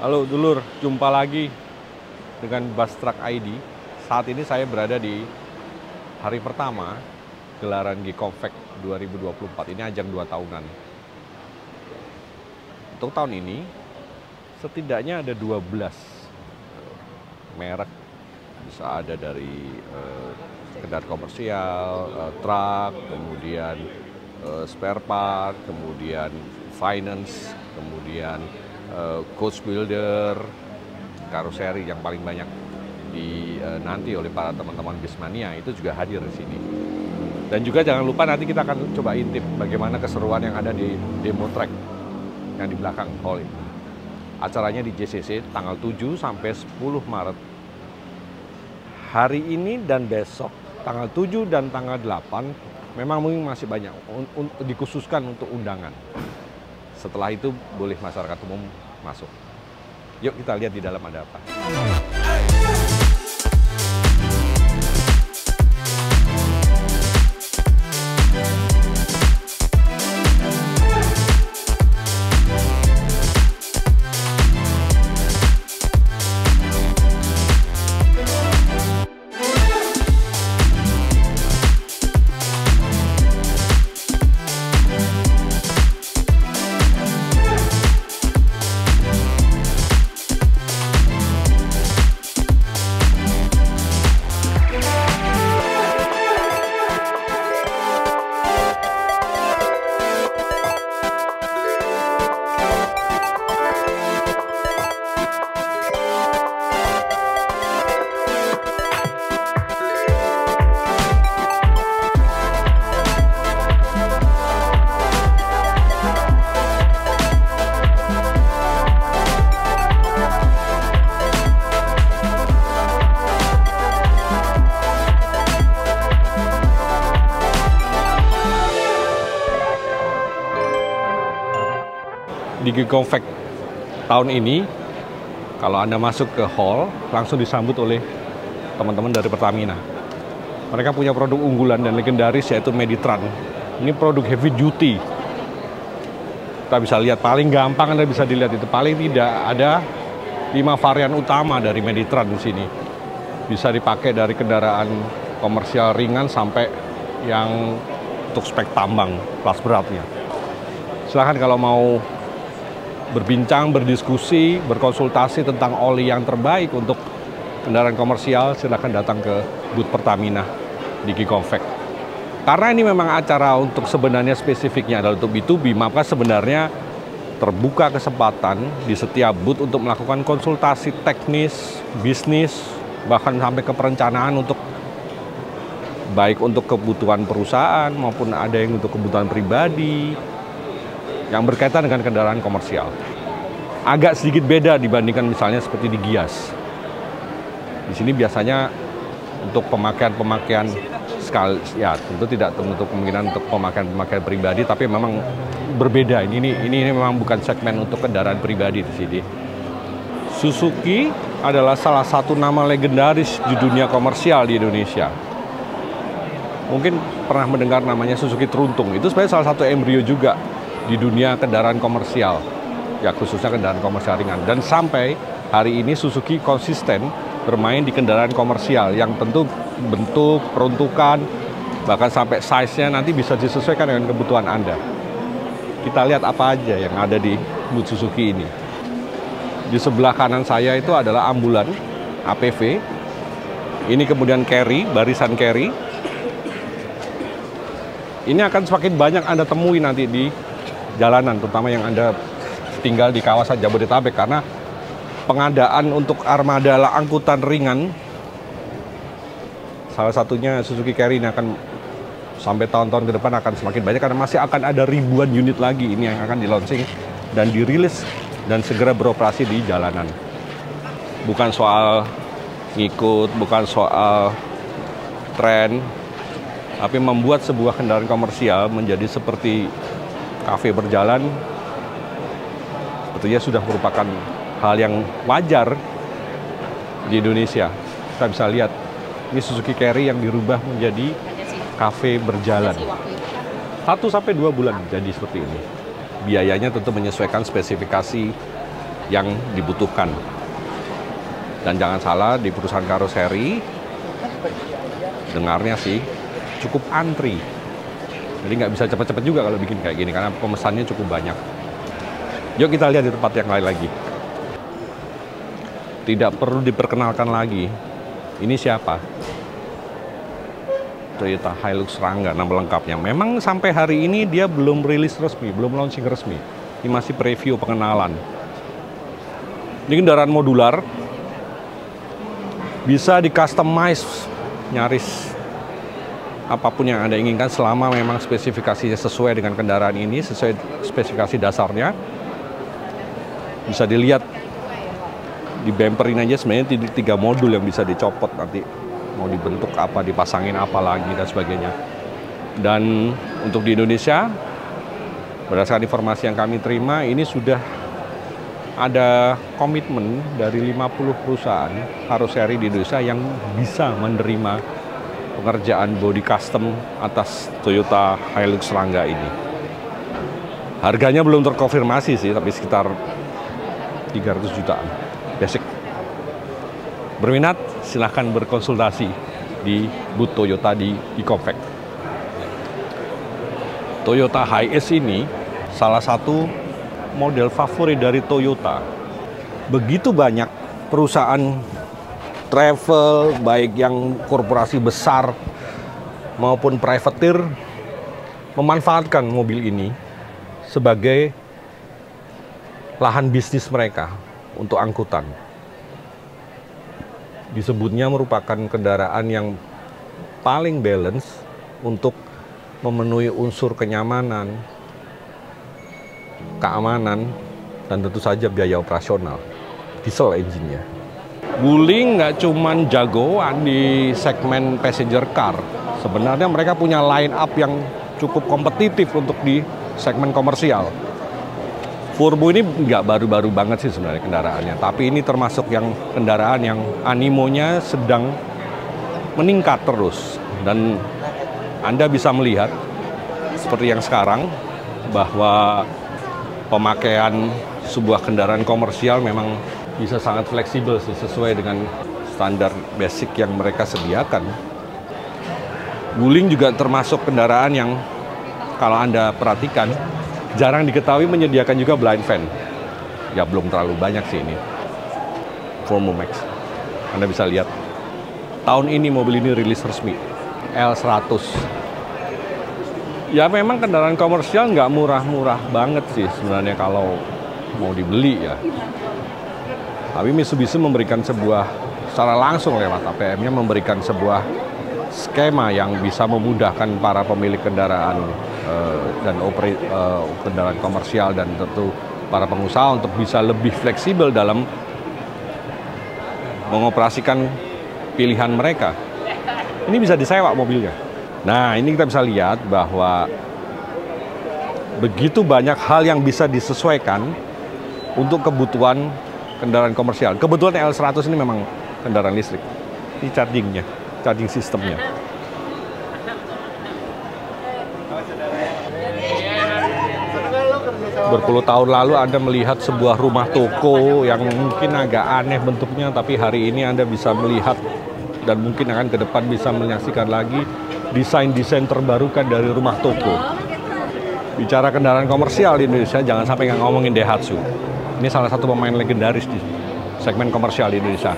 Halo dulur, jumpa lagi dengan Bus Truck ID. Saat ini saya berada di hari pertama gelaran G-Convex 2024. Ini ajang 2 tahunan. Untuk tahun ini, setidaknya ada 12 merek. Bisa ada dari kendaraan komersial, truk, kemudian spare part, kemudian finance, kemudian coach builder, karoseri yang paling banyak nanti oleh para teman-teman Bismania itu juga hadir di sini. Dan juga jangan lupa nanti kita akan coba intip bagaimana keseruan yang ada di demo track yang di belakang hall ini. Acaranya di JCC tanggal 7 sampai 10 Maret. Hari ini dan besok tanggal 7 dan tanggal 8 memang mungkin masih banyak dikhususkan untuk undangan. Setelah itu boleh masyarakat umum masuk. Yuk kita lihat di dalam ada apa. Di G-Convex tahun ini, kalau Anda masuk ke hall, langsung disambut oleh teman-teman dari Pertamina. Mereka punya produk unggulan dan legendaris yaitu Meditran. Ini produk heavy duty. Kita bisa lihat paling gampang Anda bisa dilihat itu. Paling tidak ada 5 varian utama dari Meditran di sini. Bisa dipakai dari kendaraan komersial ringan sampai yang untuk spek tambang kelas beratnya. Silahkan kalau mau berbincang, berdiskusi, berkonsultasi tentang oli yang terbaik untuk kendaraan komersial, silakan datang ke booth Pertamina di G-Convex. Karena ini memang acara untuk sebenarnya spesifiknya adalah untuk B2B, maka sebenarnya terbuka kesempatan di setiap booth untuk melakukan konsultasi teknis, bisnis, bahkan sampai ke perencanaan untuk baik untuk kebutuhan perusahaan maupun ada yang untuk kebutuhan pribadi yang berkaitan dengan kendaraan komersial. Agak sedikit beda dibandingkan misalnya seperti di Gias. Di sini biasanya untuk pemakaian sekali, ya tentu tidak menutup kemungkinan untuk pemakaian pribadi, tapi memang berbeda. Ini memang bukan segmen untuk kendaraan pribadi di sini. Suzuki adalah salah satu nama legendaris di dunia komersial di Indonesia. Mungkin pernah mendengar namanya Suzuki Teruntung. Itu sebenarnya salah satu embrio juga di dunia kendaraan komersial, ya khususnya kendaraan komersial ringan. Dan sampai hari ini Suzuki konsisten bermain di kendaraan komersial yang tentu bentuk, peruntukan, bahkan sampai size-nya nanti bisa disesuaikan dengan kebutuhan Anda. Kita lihat apa aja yang ada di booth Suzuki ini. Di sebelah kanan saya itu adalah ambulan APV. Ini kemudian carry, barisan carry. Ini akan semakin banyak Anda temui nanti di jalanan, terutama yang Anda tinggal di kawasan Jabodetabek, karena pengadaan untuk armada angkutan ringan, salah satunya Suzuki Carry ini akan sampai tahun-tahun ke depan akan semakin banyak, karena masih akan ada ribuan unit lagi ini yang akan di-launching dan dirilis dan segera beroperasi di jalanan. Bukan soal ngikut, bukan soal tren, tapi membuat sebuah kendaraan komersial menjadi seperti kafe berjalan, sebetulnya sudah merupakan hal yang wajar di Indonesia. Kita bisa lihat, ini Suzuki Carry yang dirubah menjadi kafe berjalan. 1 sampai 2 bulan jadi seperti ini. Biayanya tentu menyesuaikan spesifikasi yang dibutuhkan. Dan jangan salah, di perusahaan karoseri, dengarnya sih cukup antri. Jadi nggak bisa cepet-cepet juga kalau bikin kayak gini, karena pemesannya cukup banyak. Yuk kita lihat di tempat yang lain lagi. Tidak perlu diperkenalkan lagi, ini siapa? Toyota Hilux Rangga, nama lengkapnya. Memang sampai hari ini dia belum rilis resmi, belum launching resmi. Ini masih preview, pengenalan. Ini kendaraan modular, bisa di-customize nyaris apapun yang Anda inginkan selama memang spesifikasinya sesuai dengan kendaraan ini, sesuai spesifikasi dasarnya. Bisa dilihat di bumper ini aja sebenarnya 3 modul yang bisa dicopot nanti. Mau dibentuk apa, dipasangin apa lagi, dan sebagainya. Dan untuk di Indonesia, berdasarkan informasi yang kami terima, ini sudah ada komitmen dari 50 perusahaan karoseri di Indonesia yang bisa menerima pengerjaan body custom atas Toyota Hilux Rangga ini. Harganya belum terkonfirmasi sih, tapi sekitar 300 jutaan. Basic. Berminat, silahkan berkonsultasi di booth Toyota di e-Compact. Toyota Hiace ini salah satu model favorit dari Toyota. Begitu banyak perusahaan travel, baik yang korporasi besar maupun privateer, memanfaatkan mobil ini sebagai lahan bisnis mereka untuk angkutan. Disebutnya merupakan kendaraan yang paling balance untuk memenuhi unsur kenyamanan, keamanan, dan tentu saja biaya operasional. Diesel engine-nya. Wuling nggak cuman jagoan di segmen passenger car. Sebenarnya mereka punya line up yang cukup kompetitif untuk di segmen komersial. Furbo ini nggak baru-baru banget sih sebenarnya kendaraannya, tapi ini termasuk yang kendaraan yang animonya sedang meningkat terus. Dan Anda bisa melihat seperti yang sekarang bahwa pemakaian sebuah kendaraan komersial memang bisa sangat fleksibel sih, sesuai dengan standar basic yang mereka sediakan. Wuling juga termasuk kendaraan yang kalau Anda perhatikan jarang diketahui menyediakan juga blind fan. Ya belum terlalu banyak sih ini. Furbo Max. Anda bisa lihat. Tahun ini mobil ini rilis resmi. L100. Ya memang kendaraan komersial nggak murah-murah banget sih sebenarnya kalau mau dibeli ya. Tapi Mitsubishi memberikan secara langsung lewat APM-nya memberikan sebuah skema yang bisa memudahkan para pemilik kendaraan dan kendaraan komersial dan tentu para pengusaha untuk bisa lebih fleksibel dalam mengoperasikan pilihan mereka. Ini bisa disewa mobilnya. Nah, ini kita bisa lihat bahwa begitu banyak hal yang bisa disesuaikan untuk kebutuhan kendaraan komersial. Kebetulan L100 ini memang kendaraan listrik. Ini chargingnya, charging sistemnya. Berpuluh tahun lalu Anda melihat sebuah rumah toko yang mungkin agak aneh bentuknya, tapi hari ini Anda bisa melihat dan mungkin akan ke depan bisa menyaksikan lagi desain-desain terbarukan dari rumah toko. Bicara kendaraan komersial di Indonesia, jangan sampai nggak ngomongin Daihatsu. Ini salah satu pemain legendaris di segmen komersial di Indonesia.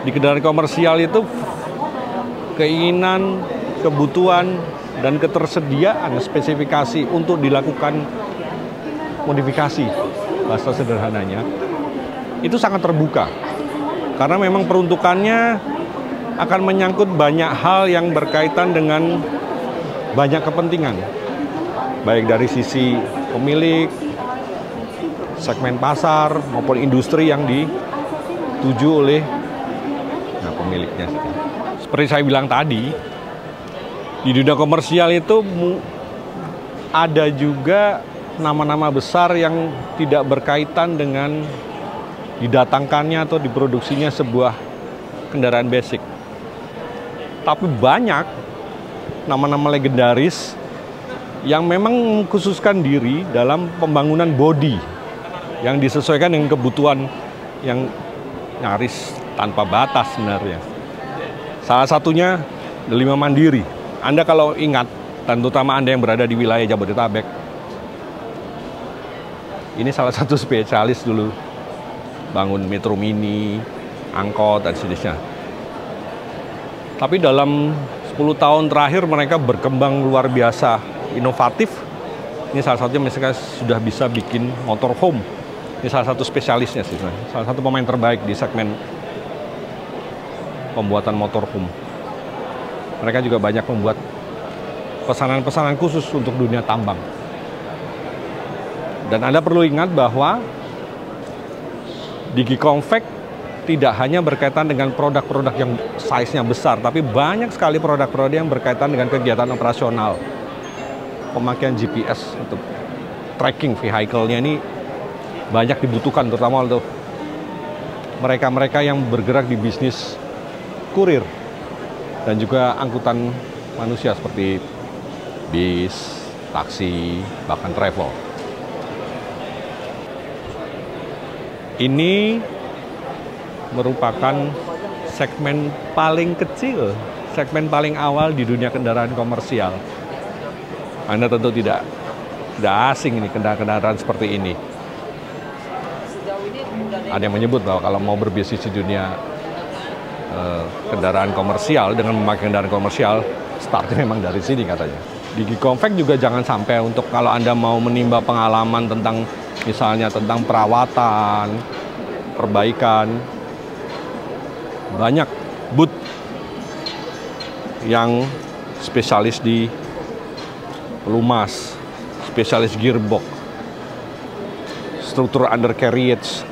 Di kendaraan komersial itu keinginan, kebutuhan, dan ketersediaan spesifikasi untuk dilakukan modifikasi, bahasa sederhananya, itu sangat terbuka. Karena memang peruntukannya akan menyangkut banyak hal yang berkaitan dengan banyak kepentingan. Baik dari sisi pemilik, segmen pasar, maupun industri yang dituju oleh pemiliknya. Seperti saya bilang tadi, di dunia komersial itu ada juga nama-nama besar yang tidak berkaitan dengan didatangkannya atau diproduksinya sebuah kendaraan basic. Tapi banyak nama-nama legendaris yang memang mengkhususkan diri dalam pembangunan bodi yang disesuaikan dengan kebutuhan yang nyaris tanpa batas sebenarnya. Salah satunya Delima Mandiri. Anda kalau ingat, dan terutama Anda yang berada di wilayah Jabodetabek, ini salah satu spesialis dulu bangun metro mini, angkot, dan sejenisnya. Tapi dalam 10 tahun terakhir mereka berkembang luar biasa inovatif. Ini salah satunya mereka sudah bisa bikin motorhome. Ini salah satu spesialisnya sih, salah satu pemain terbaik di segmen pembuatan motorhome. Mereka juga banyak membuat pesanan-pesanan khusus untuk dunia tambang. Dan Anda perlu ingat bahwa Digiconfect tidak hanya berkaitan dengan produk-produk yang size-nya besar, tapi banyak sekali produk-produk yang berkaitan dengan kegiatan operasional. Pemakaian GPS untuk tracking vehicle-nya ini banyak dibutuhkan, terutama untuk mereka-mereka yang bergerak di bisnis kurir dan juga angkutan manusia seperti bis, taksi, bahkan travel. Ini merupakan segmen paling kecil, segmen paling awal di dunia kendaraan komersial. Anda tentu tidak asing ini kendaraan seperti ini. Ada yang menyebut bahwa kalau mau berbisnis di dunia kendaraan komersial dengan memakai kendaraan komersial, startnya memang dari sini katanya. Digiconfect juga jangan sampai untuk kalau Anda mau menimba pengalaman tentang misalnya tentang perawatan, perbaikan, banyak booth yang spesialis di pelumas, spesialis gearbox, struktur undercarriage,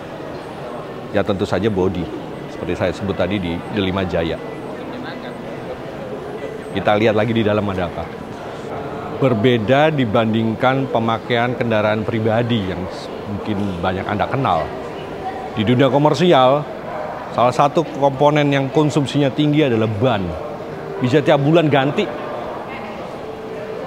ya tentu saja body, seperti saya sebut tadi di Delima Jaya. Kita lihat lagi di dalam ada apa. Berbeda dibandingkan pemakaian kendaraan pribadi yang mungkin banyak Anda kenal. Di dunia komersial, salah satu komponen yang konsumsinya tinggi adalah ban. Bisa tiap bulan ganti.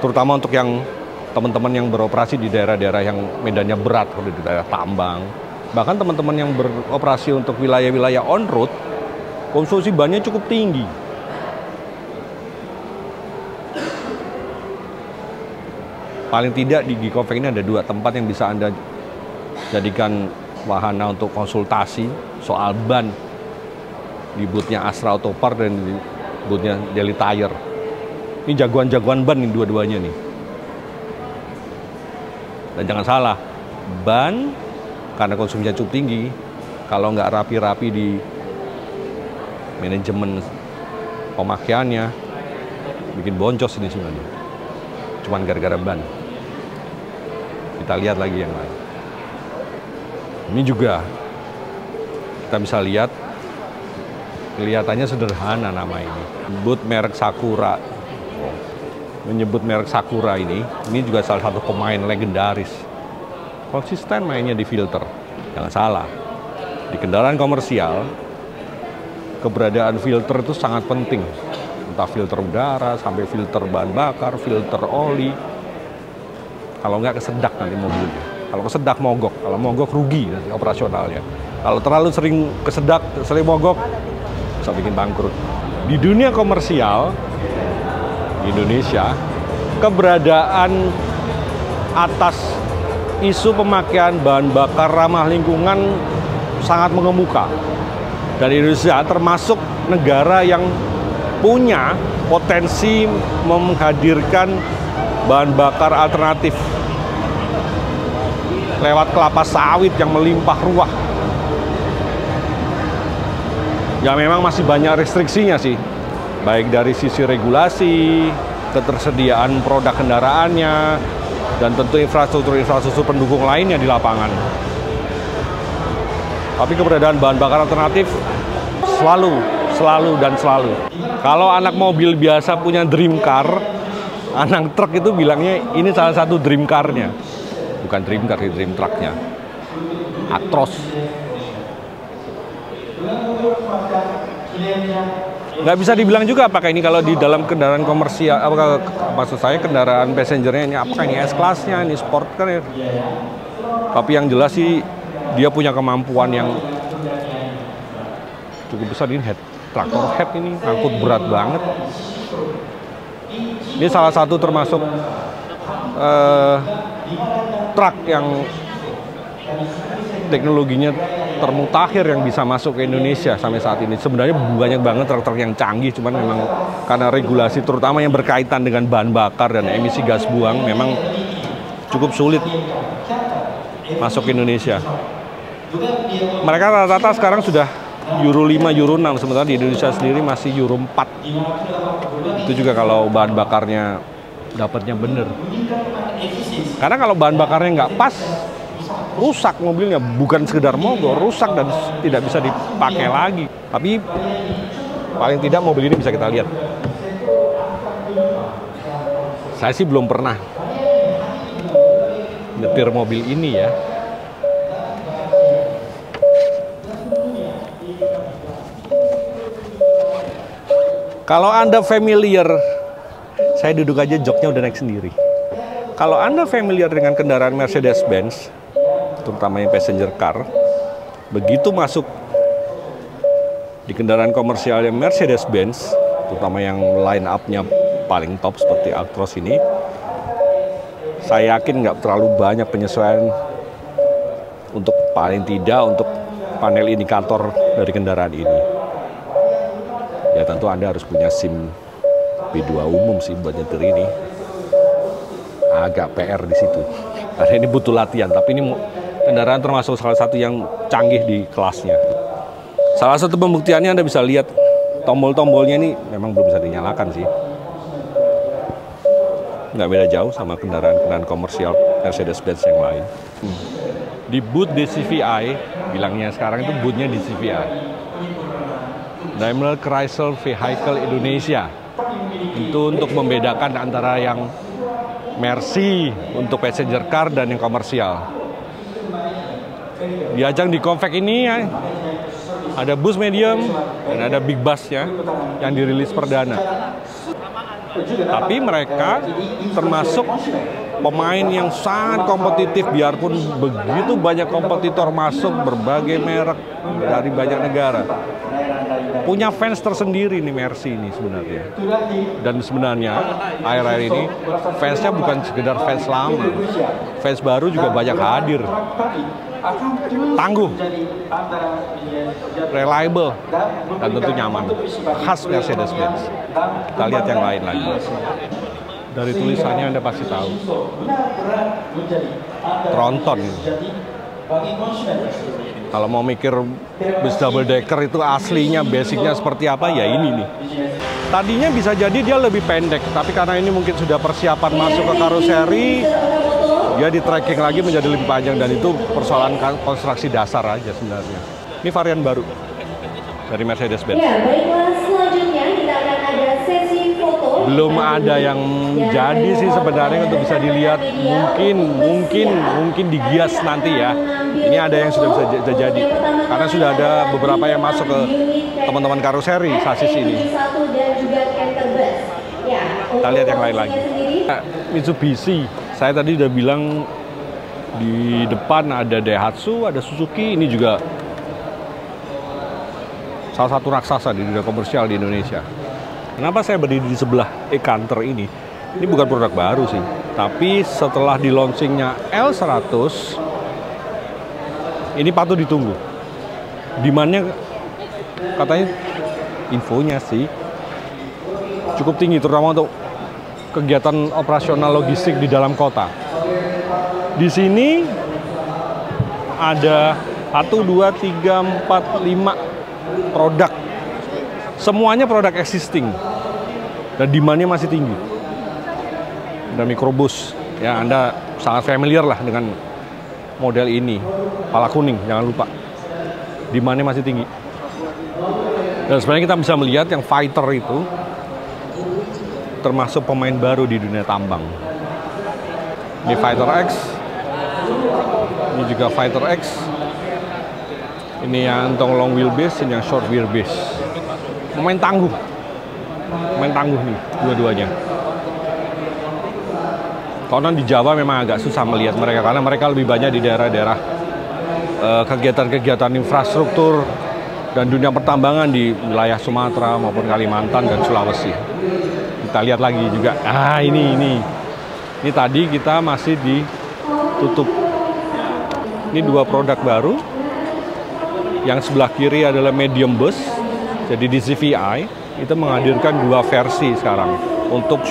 Terutama untuk yang teman-teman yang beroperasi di daerah-daerah yang medannya berat, seperti di daerah tambang. Bahkan teman-teman yang beroperasi untuk wilayah-wilayah on-road, konsumsi bannya cukup tinggi. Paling tidak di Digiconfect ini ada 2 tempat yang bisa Anda jadikan wahana untuk konsultasi soal ban. Di booth-nya Astra Auto Parts dan di booth-nya Daily Tire. Ini jagoan-jagoan ban nih dua-duanya nih. Dan jangan salah, ban karena konsumsinya cukup tinggi, kalau nggak rapi-rapi di manajemen pemakaiannya, bikin boncos ini sebenarnya. Cuman gara-gara ban. Kita lihat lagi yang lain. Ini juga kita bisa lihat, kelihatannya sederhana nama ini. Booth merek Sakura. Menyebut merek Sakura ini juga salah satu pemain legendaris. Konsisten mainnya di filter. Jangan salah, di kendaraan komersial, keberadaan filter itu sangat penting. Entah filter udara, sampai filter bahan bakar, filter oli. Kalau nggak kesedak nanti mobilnya. Kalau kesedak mogok, kalau mogok rugi nanti operasionalnya. Kalau terlalu sering kesedak, sering mogok, bisa bikin bangkrut. Di dunia komersial, di Indonesia, keberadaan atas isu pemakaian bahan bakar ramah lingkungan sangat mengemuka. Dan Indonesia termasuk negara yang punya potensi menghadirkan bahan bakar alternatif lewat kelapa sawit yang melimpah ruah. Ya memang masih banyak restriksinya sih, baik dari sisi regulasi, ketersediaan produk kendaraannya, dan tentu infrastruktur pendukung lainnya di lapangan. Tapi keberadaan bahan bakar alternatif selalu. Kalau anak mobil biasa punya dream car, anak truk itu bilangnya ini salah satu dream car-nya. Bukan dream car, dream truck-nya. Actros. Nggak bisa dibilang juga apakah ini kalau di dalam kendaraan komersial, maksud saya kendaraan passengernya ini apakah ini S-Class-nya, ini sport kan ya. Tapi yang jelas sih dia punya kemampuan yang cukup besar. Ini traktor head ini, angkut berat banget. Ini salah satu termasuk truk yang teknologinya termutakhir yang bisa masuk ke Indonesia sampai saat ini. Sebenarnya banyak banget truk-truk yang canggih, cuman memang karena regulasi terutama yang berkaitan dengan bahan bakar dan emisi gas buang memang cukup sulit masuk ke Indonesia. Mereka rata-rata sekarang sudah Euro 5, Euro 6, sementara di Indonesia sendiri masih Euro 4. Itu juga kalau bahan bakarnya dapatnya bener. Karena kalau bahan bakarnya nggak pas, rusak mobilnya, bukan sekedar mogok, rusak dan tidak bisa dipakai lagi. Tapi paling tidak mobil ini bisa kita lihat. Saya sih belum pernah nyetir mobil ini ya. Kalau Anda familiar, saya duduk aja joknya udah naik sendiri. Kalau Anda familiar dengan kendaraan Mercedes-Benz, terutama yang passenger car, begitu masuk di kendaraan komersial yang Mercedes-Benz, terutama yang line up-nya paling top seperti Actros ini, saya yakin nggak terlalu banyak penyesuaian untuk paling tidak untuk panel indikator dari kendaraan ini. Ya tentu Anda harus punya SIM B2 umum sih buat nyetir ini. Agak PR di situ. Karena ini butuh latihan, tapi ini kendaraan termasuk salah satu yang canggih di kelasnya. Salah satu pembuktiannya Anda bisa lihat tombol-tombolnya ini memang belum bisa dinyalakan sih. Nggak beda jauh sama kendaraan-kendaraan komersial Mercedes-Benz yang lain. Di booth DCVI, bilangnya sekarang itu boothnya DCVI. Daimler Chrysler Vehicle Indonesia. Itu untuk membedakan antara yang Mercy untuk passenger car dan yang komersial. Di ajang di Convex ini ya, ada bus medium dan ada big bus ya yang dirilis perdana. Tapi mereka termasuk pemain yang sangat kompetitif biarpun begitu banyak kompetitor masuk berbagai merek dari banyak negara. Punya fans tersendiri nih Mercy ini sebenarnya. Dan sebenarnya akhir-akhir ini fansnya bukan sekedar fans lama, fans baru juga banyak hadir. Tangguh, reliable, dan tentu nyaman. Khas Mercedes-Benz. Kita lihat yang lain lagi. Dari tulisannya Anda pasti tahu. Tronton. Kalau mau mikir bus double decker itu aslinya, basicnya seperti apa, ya ini nih. Tadinya bisa jadi dia lebih pendek, tapi karena ini mungkin sudah persiapan masuk ke karoseri, dia di tracking lagi menjadi lebih panjang, dan itu persoalan konstruksi dasar aja sebenarnya. Ini varian baru dari Mercedes-Benz. Ya, baiklah, selanjutnya kita akan ada sesi foto. Belum ada yang jadi sih sebenarnya untuk bisa dilihat. Mungkin digias nanti ya. Ini ada yang sudah bisa jadi. Karena sudah ada beberapa yang masuk ke teman-teman karoseri sasis ini. Kita lihat yang lain lagi. Mitsubishi. Saya tadi udah bilang di depan ada Daihatsu, ada Suzuki. Ini juga salah satu raksasa di dunia komersial di Indonesia. Kenapa saya berdiri di sebelah e-Canter ini? Ini bukan produk baru sih, tapi setelah di launchingnya L100, ini patut ditunggu. Demand-nya katanya, infonya sih cukup tinggi, terutama untuk kegiatan operasional logistik di dalam kota. Di sini ada 1, 2, 3, 4, 5 produk. Semuanya produk existing dan demand-nya masih tinggi. Ada mikrobus, ya Anda sangat familiar lah dengan model ini. Pala kuning, jangan lupa. Demand-nya masih tinggi. Dan sebenarnya kita bisa melihat yang Fighter itu termasuk pemain baru di dunia tambang. Ini Fighter X, ini juga Fighter X. Ini yang long wheelbase, ini yang short wheelbase. Pemain tangguh nih dua-duanya. Konon di Jawa memang agak susah melihat mereka karena mereka lebih banyak di daerah-daerah kegiatan-kegiatan infrastruktur dan dunia pertambangan di wilayah Sumatera maupun Kalimantan dan Sulawesi. Kita lihat lagi juga. Ini tadi kita masih ditutup. Ini 2 produk baru. Yang sebelah kiri adalah medium bus. Jadi di CVI itu menghadirkan 2 versi sekarang untuk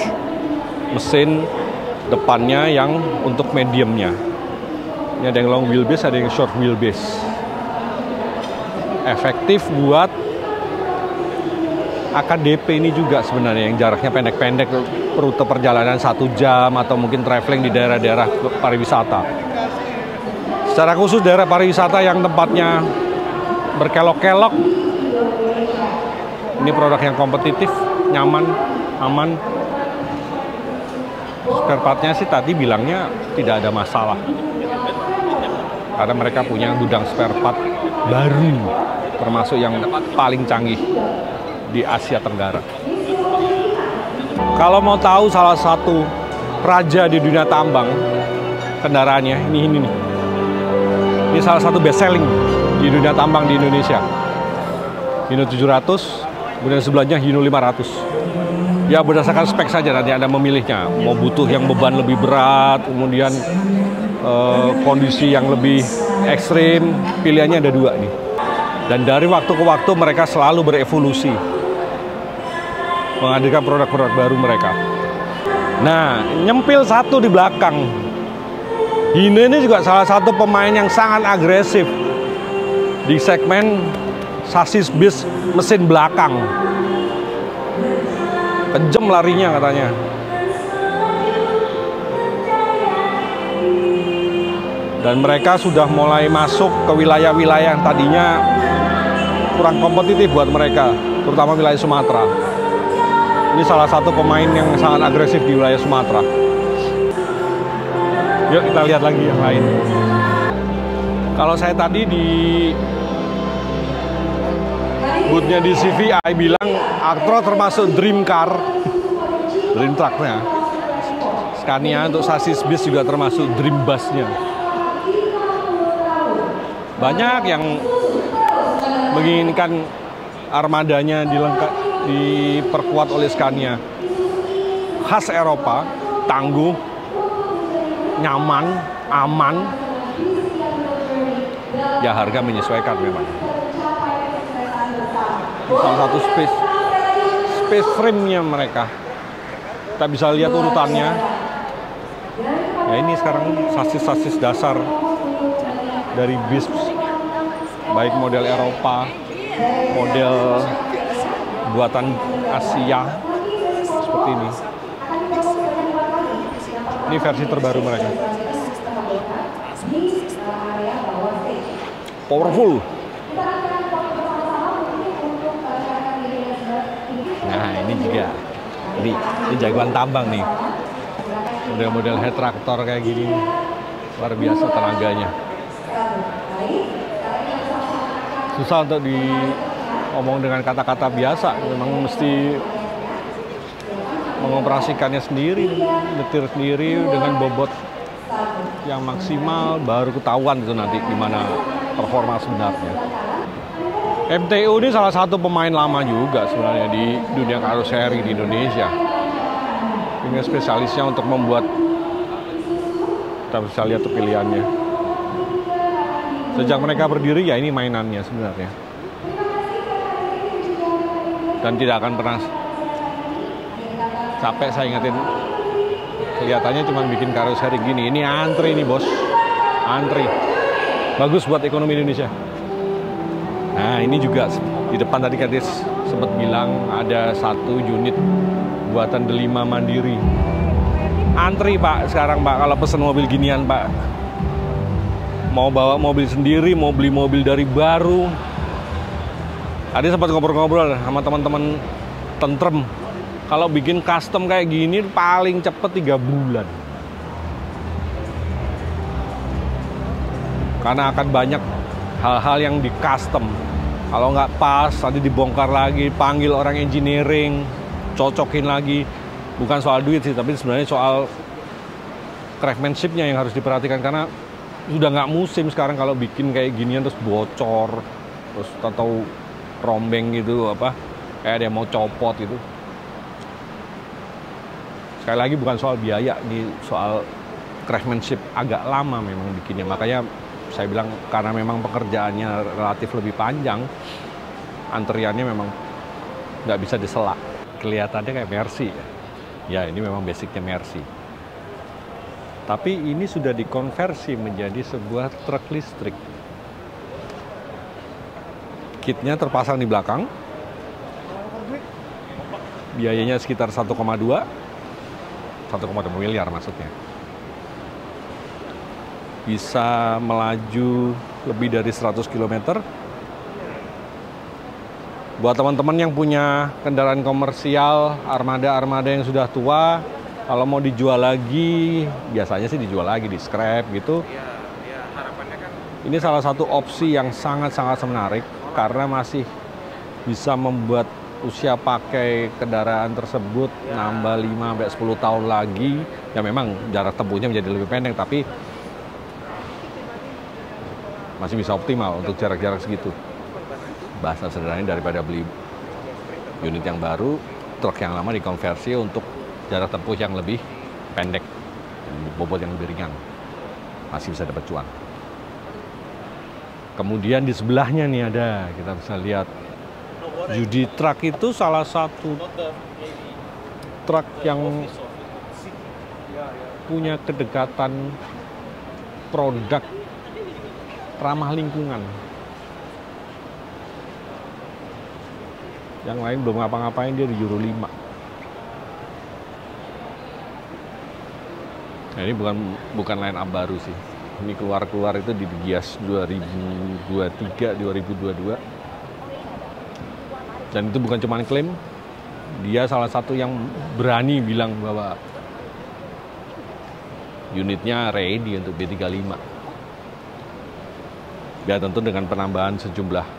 mesin depannya yang untuk mediumnya. Ini ada yang long wheelbase, ada yang short wheelbase. Efektif buat AKDP ini juga sebenarnya yang jaraknya pendek-pendek, rute perjalanan 1 jam atau mungkin traveling di daerah-daerah pariwisata. Secara khusus daerah pariwisata yang tempatnya berkelok-kelok, ini produk yang kompetitif, nyaman, aman. Spare partnya sih tadi bilangnya tidak ada masalah. Karena mereka punya gudang spare part baru, termasuk yang paling canggih di Asia Tenggara. Kalau mau tahu salah satu raja di dunia tambang, kendaraannya ini nih. Ini salah satu best selling di dunia tambang di Indonesia. Hino 700, kemudian sebelahnya Hino 500. Ya berdasarkan spek saja nanti Anda memilihnya. Mau butuh yang beban lebih berat, kemudian kondisi yang lebih ekstrim, pilihannya ada 2 nih. Dan dari waktu ke waktu mereka selalu berevolusi, menghadirkan produk-produk baru mereka. Nah, nyempil satu di belakang. Hino ini juga salah satu pemain yang sangat agresif di segmen sasis bis mesin belakang. Kejam larinya katanya. Dan mereka sudah mulai masuk ke wilayah-wilayah yang tadinya kurang kompetitif buat mereka, terutama wilayah Sumatera. Ini salah satu pemain yang sangat agresif di wilayah Sumatera. Yuk kita lihat lagi yang lain. Kalau saya tadi di boothnya di CVI bilang Actros termasuk dream car, dream trucknya. Scania untuk sasis bis juga termasuk dream busnya. Banyak yang menginginkan armadanya diperkuat oleh Scania. Khas Eropa, tangguh, nyaman, aman. Ya harga menyesuaikan memang. Salah satu space frame-nya mereka. Kita bisa lihat urutannya. Ya ini sekarang sasis-sasis dasar dari bis, baik model Eropa, model buatan Asia, seperti ini. Ini versi terbaru mereka. Powerful. Nah ini juga, ini jagoan tambang nih. Model-model head traktor kayak gini, luar biasa tenaganya. Susah untuk diomong dengan kata-kata biasa, memang mesti mengoperasikannya sendiri, nyetir sendiri dengan bobot yang maksimal, baru ketahuan itu nanti gimana performa sebenarnya. MTU ini salah satu pemain lama juga sebenarnya di dunia karoseri di Indonesia. Ini spesialisnya untuk membuat, kita bisa lihat tuh pilihannya. Sejak mereka berdiri ya ini mainannya sebenarnya. Dan tidak akan pernah capek, saya ingetin. Kelihatannya cuma bikin karoseri gini. Ini antri nih bos, antri. Bagus buat ekonomi Indonesia. Nah ini juga di depan tadi Kadis sempat bilang ada 1 unit buatan Delima Mandiri. Antri Pak sekarang Pak kalau pesen mobil ginian Pak. Mau bawa mobil sendiri, mau beli mobil dari baru. Tadi sempat ngobrol-ngobrol sama teman-teman tentrem. Kalau bikin custom kayak gini paling cepet 3 bulan. Karena akan banyak hal-hal yang di custom. Kalau nggak pas, tadi dibongkar lagi, panggil orang engineering, cocokin lagi. Bukan soal duit sih, tapi sebenarnya soal craftsmanship-nya yang harus diperhatikan. Karena sudah nggak musim sekarang kalau bikin kayak ginian terus bocor, terus atau rombeng gitu, apa kayak ada yang mau copot itu. Sekali lagi bukan soal biaya, ini soal craftsmanship, agak lama memang bikinnya. Makanya saya bilang karena memang pekerjaannya relatif lebih panjang, antriannya memang nggak bisa disela. Kelihatannya kayak Mercy. Ya ini memang basicnya Mercy. Tapi ini sudah dikonversi menjadi sebuah truk listrik. Kitnya terpasang di belakang. Biayanya sekitar 1,2 miliar maksudnya. Bisa melaju lebih dari 100 km. Buat teman-teman yang punya kendaraan komersial, armada-armada yang sudah tua, kalau mau dijual lagi, biasanya sih dijual lagi di scrap gitu. Ya, harapannya kan. Ini salah satu opsi yang sangat-sangat menarik karena masih bisa membuat usia pakai kendaraan tersebut nambah 5-10 tahun lagi. Ya memang jarak tempuhnya menjadi lebih pendek, tapi masih bisa optimal untuk jarak-jarak segitu. Bahasa sederhananya daripada beli unit yang baru, truk yang lama dikonversi untuk jarak tempuh yang lebih pendek, bobot yang lebih ringan, masih bisa dapat cuan. Kemudian di sebelahnya nih ada, kita bisa lihat Judy Truck itu salah satu truk yang punya kedekatan produk ramah lingkungan. Yang lain belum ngapa-ngapain, dia di Euro 5. Nah, ini bukan line up baru sih. Ini keluar itu di Gias 2023, 2022. Dan itu bukan cuma klaim, dia salah satu yang berani bilang bahwa unitnya ready untuk B35. Ya tentu dengan penambahan sejumlah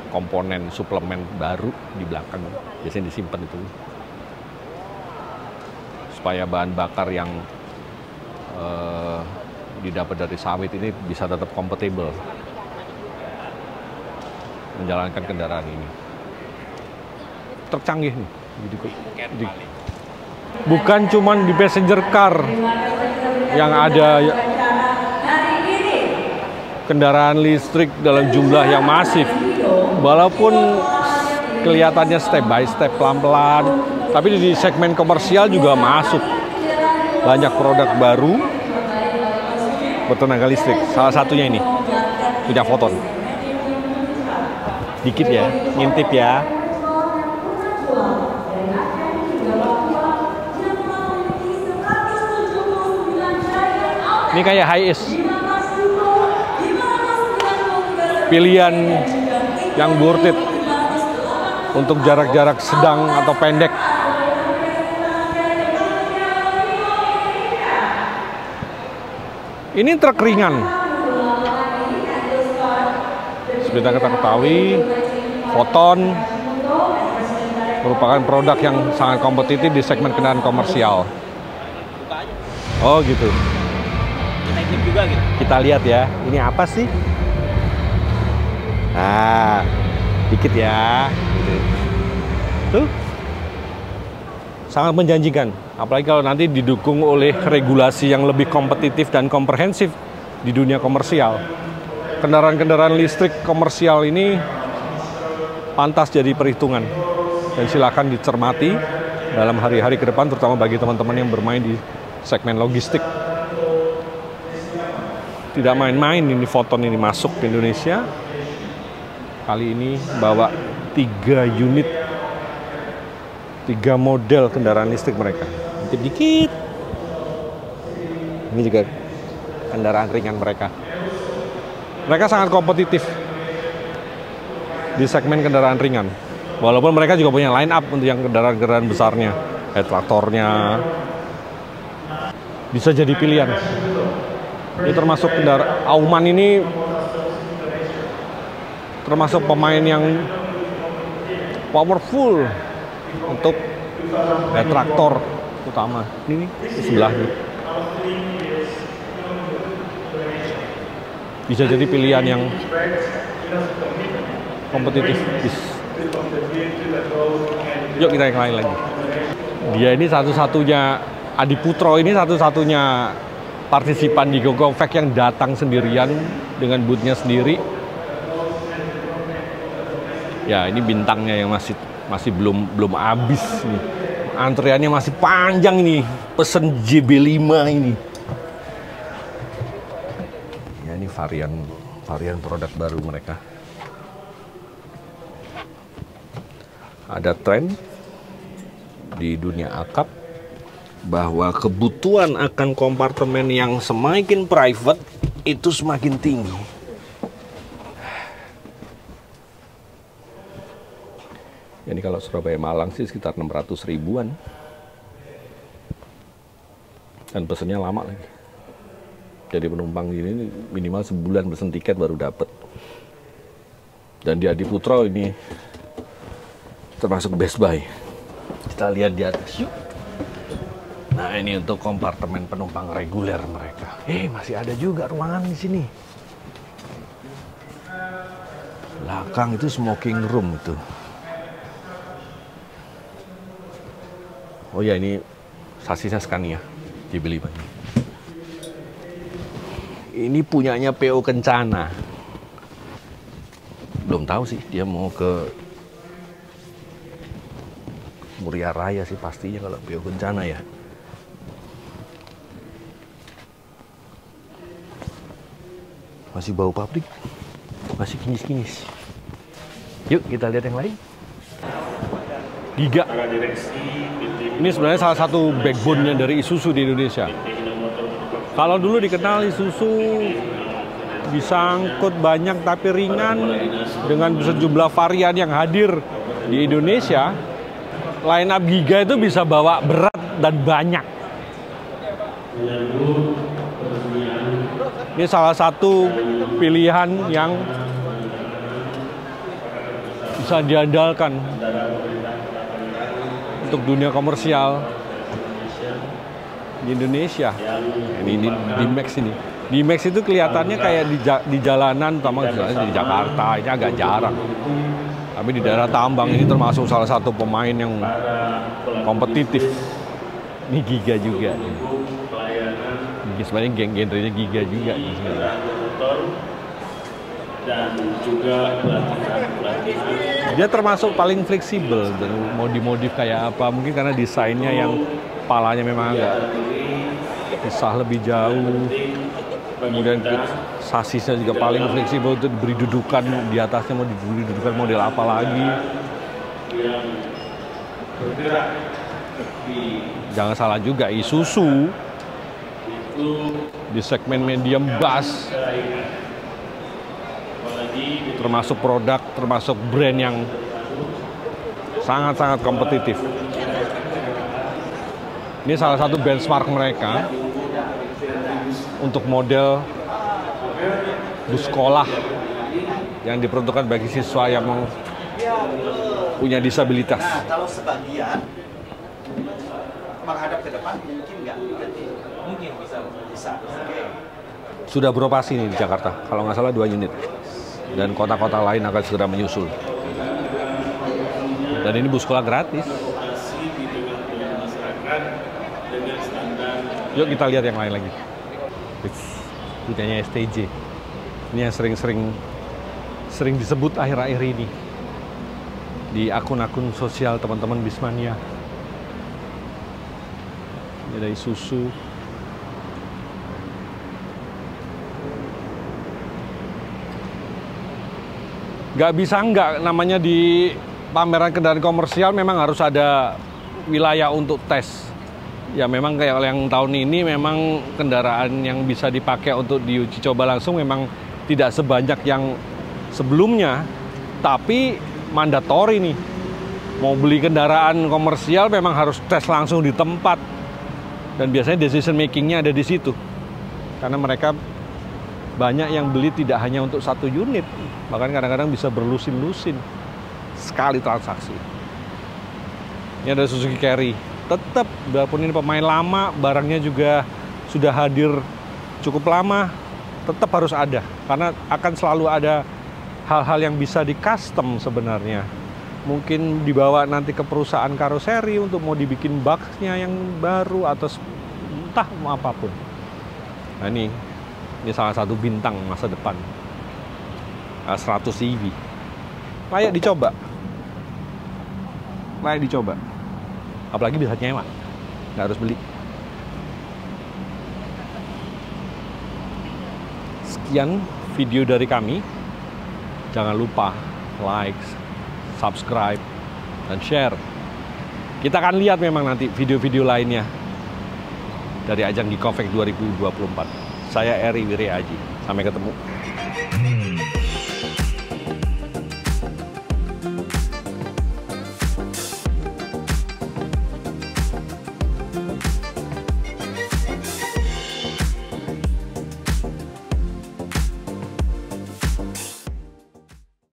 komponen suplemen baru di belakang, biasanya disimpan itu supaya bahan bakar yang didapat dari sawit ini bisa tetap kompatibel menjalankan kendaraan ini. Tercanggih nih, bukan cuman di passenger car yang ada kendaraan listrik dalam jumlah yang masif. Walaupun kelihatannya step by step, pelan-pelan, tapi di segmen komersial juga masuk banyak produk baru bertenaga listrik. Salah satunya ini, punya Foton. Dikit ya, ngintip ya. Ini kayak Hiace. Pilihan yang worth it untuk jarak-jarak sedang atau pendek. Ini truk ringan. Seperti kita ketahui, Foton merupakan produk yang sangat kompetitif di segmen kendaraan komersial. Oh gitu. Teknik juga gitu. Kita lihat ya, ini apa sih? Nah, dikit ya, gitu. Tuh, sangat menjanjikan. Apalagi kalau nanti didukung oleh regulasi yang lebih kompetitif dan komprehensif di dunia komersial. Kendaraan-kendaraan listrik komersial ini pantas jadi perhitungan. Dan silakan dicermati dalam hari-hari ke depan, terutama bagi teman-teman yang bermain di segmen logistik. Tidak main-main ini Foton ini masuk ke Indonesia. Kali ini bawa 3 unit, 3 model kendaraan listrik mereka. Dikit. Ini juga kendaraan ringan mereka. Mereka sangat kompetitif di segmen kendaraan ringan. Walaupun mereka juga punya line up untuk yang kendaraan-kendaraan besarnya, kayak traktornya. Bisa jadi pilihan. Ini termasuk kendaraan Aumann ini termasuk pemain yang powerful untuk traktor utama. Ini di sebelah nih. Bisa jadi pilihan yang kompetitif. Yuk kita yang lain lagi. Dia ini satu-satunya, Adi Putro ini satu-satunya partisipan di GoGoVac yang datang sendirian dengan boothnya sendiri. Ya ini bintangnya yang masih belum habis nih. Antriannya masih panjang ini. Pesen JB5 ini. Ya ini varian produk baru mereka. Ada tren di dunia akap bahwa kebutuhan akan kompartemen yang semakin private itu semakin tinggi. Ini kalau Surabaya Malang sih sekitar 600 ribuan. Dan pesennya lama lagi. Jadi penumpang ini minimal sebulan pesen tiket baru dapat. Dan di Adi Putro ini termasuk Best Buy. Kita lihat di atas yuk. Nah ini untuk kompartemen penumpang reguler mereka. Masih ada juga ruangan di sini. Belakang itu smoking room itu. Oh ya ini sasisnya Scania JB5. Ini punyanya PO Kencana. Belum tahu sih dia mau ke Muria Raya sih pastinya kalau PO Kencana ya. Masih bau pabrik, masih kinis-kinis. Yuk kita lihat yang lain. Giga. Ini sebenarnya salah satu backbone-nya dari Isuzu di Indonesia. Kalau dulu dikenal Isuzu bisa angkut banyak tapi ringan dengan sejumlah varian yang hadir di Indonesia, line up Giga itu bisa bawa berat dan banyak. Ini salah satu pilihan yang bisa diandalkan untuk dunia komersial di Indonesia. Ini di Max ini. Di Max itu kelihatannya kayak di jalanan, terutama di Jakarta, ini agak jarang. Tapi di daerah Tambang ini termasuk salah satu pemain yang kompetitif. Ini Giga juga. Sebenarnya genrenya Giga juga. Dan juga dia termasuk paling fleksibel dan mau dimodif kayak apa, mungkin karena desainnya yang palanya memang agak pisah lebih jauh, kemudian sasisnya juga paling fleksibel untuk diberi dudukan di atasnya, mau diberi dudukan model apa lagi. Jangan salah juga, Isuzu di segmen medium bass termasuk produk, termasuk brand yang sangat-sangat kompetitif. Ini salah satu benchmark mereka untuk model bus sekolah yang diperuntukkan bagi siswa yang punya disabilitas. Nah, kalau sebagian menghadap ke depan mungkin nggak? Mungkin bisa. Sudah beroperasi nih di Jakarta, kalau nggak salah 2 unit. Dan kota-kota lain akan segera menyusul. Dan ini bus sekolah gratis. Yuk kita lihat yang lain lagi. Punyanya STJ. Ini yang sering disebut akhir-akhir ini di akun-akun sosial teman-teman Bismania. Ini ada Isuzu. Nggak bisa nggak, namanya di pameran kendaraan komersial memang harus ada wilayah untuk tes. Ya memang kayak yang tahun ini memang kendaraan yang bisa dipakai untuk diuji coba langsung memang tidak sebanyak yang sebelumnya. Tapi mandatori nih, mau beli kendaraan komersial memang harus tes langsung di tempat. Dan biasanya decision makingnya ada di situ. Karena mereka banyak yang beli tidak hanya untuk 1 unit, bahkan kadang-kadang bisa berlusin-lusin sekali transaksi. Ini ada Suzuki Carry. Tetap, walaupun ini pemain lama, barangnya juga sudah hadir cukup lama, tetap harus ada. Karena akan selalu ada hal-hal yang bisa di custom sebenarnya. Mungkin dibawa nanti ke perusahaan karoseri untuk mau dibikin box-nya yang baru atau entah mau apapun. Nah ini salah satu bintang masa depan. 100 EV. Layak dicoba. Apalagi bisa nyewa, nggak harus beli. Sekian video dari kami. Jangan lupa like, subscribe, dan share. Kita akan lihat memang nanti video-video lainnya dari ajang Geekoffect 2024. Saya Eri Wirya Aji. Sampai ketemu.